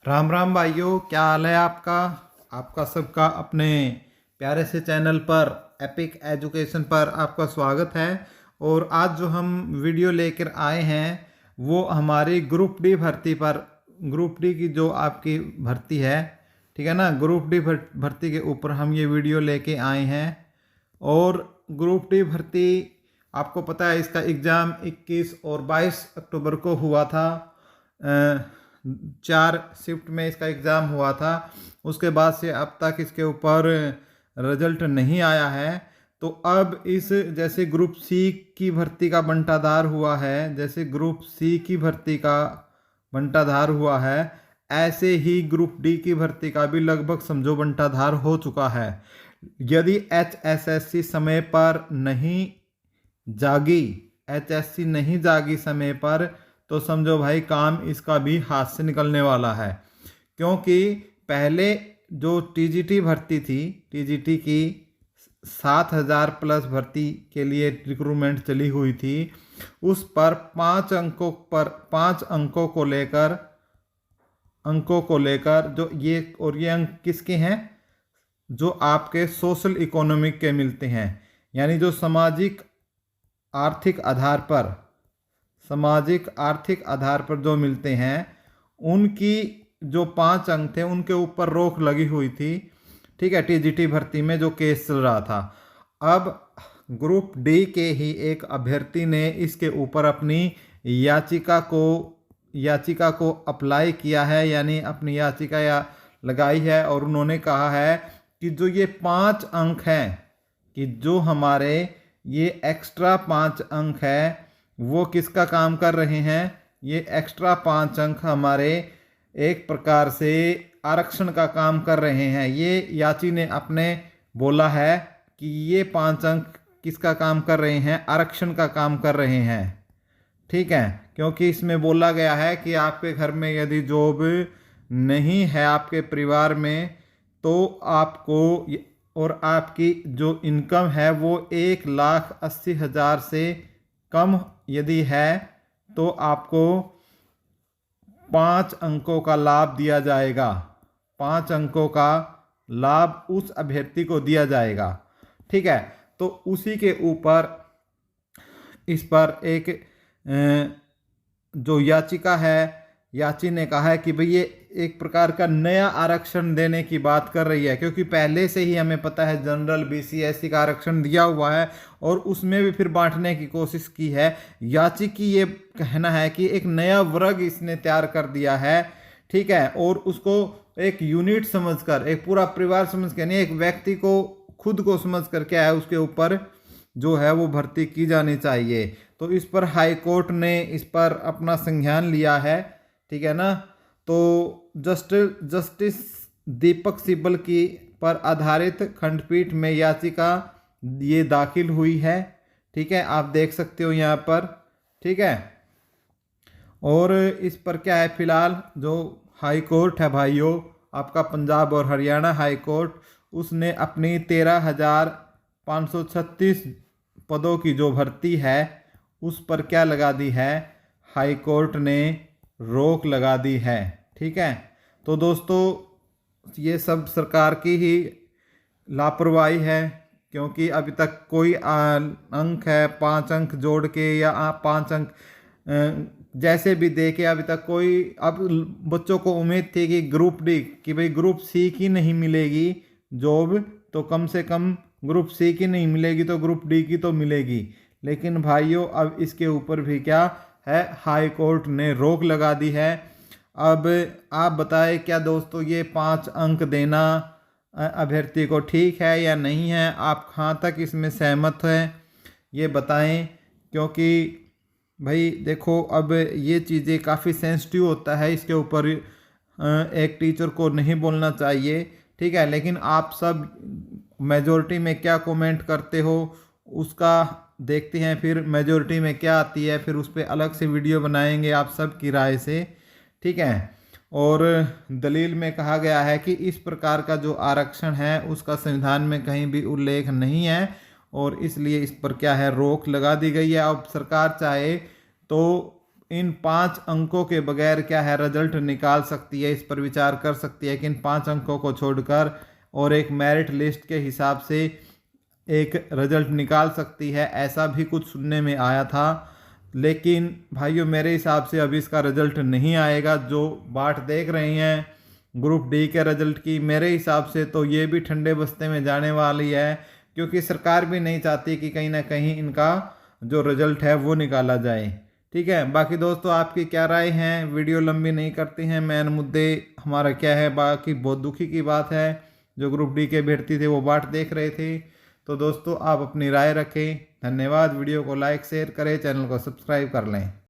राम राम भाइयों, क्या हाल है आपका। आपका सबका अपने प्यारे से चैनल पर एपिक एजुकेशन पर आपका स्वागत है। और आज जो हम वीडियो लेकर आए हैं वो हमारी ग्रुप डी भर्ती पर, ग्रुप डी की जो आपकी भर्ती है, ठीक है ना, ग्रुप डी भर्ती के ऊपर हम ये वीडियो लेके आए हैं। और ग्रुप डी भर्ती आपको पता है, इसका एग्ज़ाम 21 और 22 अक्टूबर को हुआ था। 4 शिफ्ट में इसका एग्ज़ाम हुआ था। उसके बाद से अब तक इसके ऊपर रिजल्ट नहीं आया है। तो अब इस जैसे ग्रुप सी की भर्ती का बंटाधार हुआ है, जैसे ग्रुप सी की भर्ती का बंटाधार हुआ है, ऐसे ही ग्रुप डी की भर्ती का भी लगभग समझो बंटाधार हो चुका है। यदि HSSC समय पर नहीं जागी, HSC नहीं जागी समय पर, तो समझो भाई काम इसका भी हाथ से निकलने वाला है। क्योंकि पहले जो TGT भर्ती थी, TGT की 7,000 प्लस भर्ती के लिए रिक्रूटमेंट चली हुई थी, उस पर 5 अंकों को लेकर जो ये अंक किसके हैं, जो आपके सोशल इकोनॉमिक के मिलते हैं, यानी जो सामाजिक आर्थिक आधार पर जो मिलते हैं, उनकी जो 5 अंक थे उनके ऊपर रोक लगी हुई थी। ठीक है, TGT भर्ती में जो केस चल रहा था। अब ग्रुप डी के ही एक अभ्यर्थी ने इसके ऊपर अपनी याचिका को अप्लाई किया है, यानी अपनी याचिका लगाई है। और उन्होंने कहा है कि जो ये 5 अंक हैं, कि जो हमारे ये एक्स्ट्रा 5 अंक है वो किसका काम कर रहे हैं, ये एक्स्ट्रा 5 अंक हमारे एक प्रकार से आरक्षण का काम कर रहे हैं। ये याची ने अपने बोला है कि ये 5 अंक किसका काम कर रहे हैं, आरक्षण का काम कर रहे हैं। ठीक है, क्योंकि इसमें बोला गया है कि आपके घर में यदि जॉब नहीं है आपके परिवार में, तो आपको और आपकी जो इनकम है वो 1,80,000 से कम यदि है, तो आपको 5 अंकों का लाभ दिया जाएगा। 5 अंकों का लाभ उस अभ्यर्थी को दिया जाएगा। ठीक है, तो उसी के ऊपर इस पर एक जो याचिका है, याची ने कहा है कि भाई ये एक प्रकार का नया आरक्षण देने की बात कर रही है, क्योंकि पहले से ही हमें पता है जनरल BC SC का आरक्षण दिया हुआ है और उसमें भी फिर बांटने की कोशिश की है। याची की ये कहना है कि एक नया वर्ग इसने तैयार कर दिया है। ठीक है, और उसको एक यूनिट समझकर, एक पूरा परिवार समझ कर, नहीं एक व्यक्ति को खुद को समझ कर क्या है उसके ऊपर जो है वो भर्ती की जानी चाहिए। तो इस पर हाई कोर्ट ने इस पर अपना संज्ञान लिया है। ठीक है ना, तो जस्टिस दीपक सिब्बल की पर आधारित खंडपीठ में याचिका ये दाखिल हुई है। ठीक है, आप देख सकते हो यहाँ पर। ठीक है, और इस पर क्या है, फिलहाल जो हाई कोर्ट है भाइयों, आपका पंजाब और हरियाणा हाई कोर्ट, उसने अपनी 13,536 पदों की जो भर्ती है उस पर क्या लगा दी है, हाई कोर्ट ने रोक लगा दी है। ठीक है, तो दोस्तों ये सब सरकार की ही लापरवाही है, क्योंकि अभी तक कोई अंक है 5 अंक जोड़ के या 5 अंक जैसे भी दे के अभी तक कोई, अब बच्चों को उम्मीद थी कि ग्रुप डी कि भाई ग्रुप सी की नहीं मिलेगी जॉब, तो कम से कम ग्रुप सी की नहीं मिलेगी तो ग्रुप डी की तो मिलेगी। लेकिन भाइयों अब इसके ऊपर भी क्या है, हाई कोर्ट ने रोक लगा दी है। अब आप बताएं क्या दोस्तों, ये 5 अंक देना अभ्यर्थी को ठीक है या नहीं है, आप कहाँ तक इसमें सहमत हैं ये बताएं। क्योंकि भाई देखो, अब ये चीज़ें काफ़ी सेंसिटिव होता है, इसके ऊपर एक टीचर को नहीं बोलना चाहिए। ठीक है, लेकिन आप सब मेजॉरिटी में क्या कमेंट करते हो उसका देखते हैं, फिर मेजॉरिटी में क्या आती है फिर उस पर अलग से वीडियो बनाएंगे आप सब की राय से। ठीक है, और दलील में कहा गया है कि इस प्रकार का जो आरक्षण है उसका संविधान में कहीं भी उल्लेख नहीं है और इसलिए इस पर क्या है, रोक लगा दी गई है। अब सरकार चाहे तो इन 5 अंकों के बगैर क्या है रिजल्ट निकाल सकती है, इस पर विचार कर सकती है कि इन 5 अंकों को छोड़कर और एक मेरिट लिस्ट के हिसाब से एक रिजल्ट निकाल सकती है। ऐसा भी कुछ सुनने में आया था, लेकिन भाइयों मेरे हिसाब से अभी इसका रिजल्ट नहीं आएगा। जो बाट देख रहे हैं ग्रुप डी के रिजल्ट की, मेरे हिसाब से तो ये भी ठंडे बस्ते में जाने वाली है, क्योंकि सरकार भी नहीं चाहती कि कहीं ना कहीं इनका जो रिजल्ट है वो निकाला जाए। ठीक है, बाकी दोस्तों आपकी क्या राय है, वीडियो लंबी नहीं करते हैं, मेन मुद्दे हमारा क्या है। बाकी बहुत दुखी की बात है, जो ग्रुप डी के अभ्यर्थी थे वो बाट देख रहे थे। तो दोस्तों आप अपनी राय रखें। धन्यवाद। वीडियो को लाइक शेयर करें, चैनल को सब्सक्राइब कर लें।